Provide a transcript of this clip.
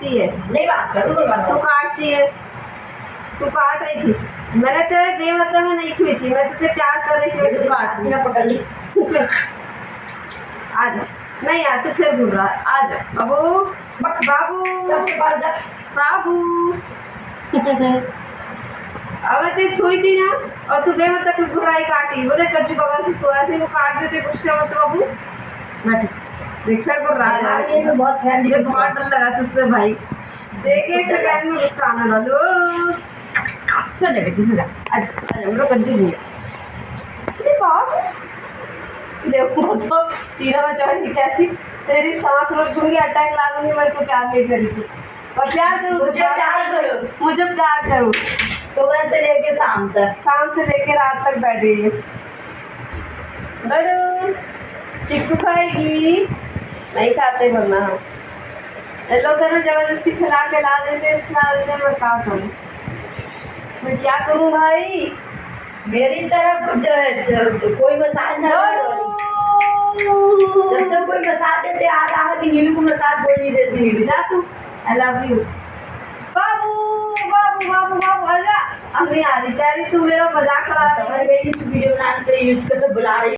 काटती है। नहीं बात करो तू काटती है, तू काट रही थी। मैंने तेरे बेमतलब में नहीं छुई थी, मैं तुझे प्यार कर रही थी और तू काट रही। मैं पकड़ ली। आ जा। नहीं यार तू फिर घूम रहा है। आ जा बाबू, बाबू, उसके पास जा। बाबू। अब मैं तेरी छुई थी ना और तू बेमतलब की घुराई काटी। बोले कच्ची बगल से सोया थी वो काट देते गुस्से मत बाबू। बैठ देख फिर घुर रहा है। ये तो बहुत फ्रेंडली मुझे बहुत डर लगा तुझसे भाई। देख एक सेकंड में गुस्सा आने वाला। सो जा बेटी सो जा। आजा आजा मेरा कंजी नहीं है बाप। देखो तो सीना में चढ़ के कहती तेरी सांस रोक दूंगी, अटैक ला दूंगी, मेरे को प्यार नहीं करी तू। और प्यार करूँ मुझे प्यार करो, मुझे प्यार करूँ। सुबह से लेके शाम तक, शाम से लेकर रात तक बैठ रही है। बड़ू चिक्कू खाएगी? नहीं खाते वरना हम ये लोग है ना जबरदस्ती खिला के ला देते मैं क्या करूँ, मैं क्या करूँ भाई। मेरी तरफ कोई मसाज ना करो। जब तक कोई मसाज देते आ रहा है कि नीलू को मसाज कोई नहीं देती। नीलू जा तू। आई लव यू बाबू बाबू बाबू बाबू। आजा अब नहीं आ रही कह रही तू मेरा मजाक उड़ा रही है। समझ गई, तू वीडियो बनाने के लिए यूज करके बुला रही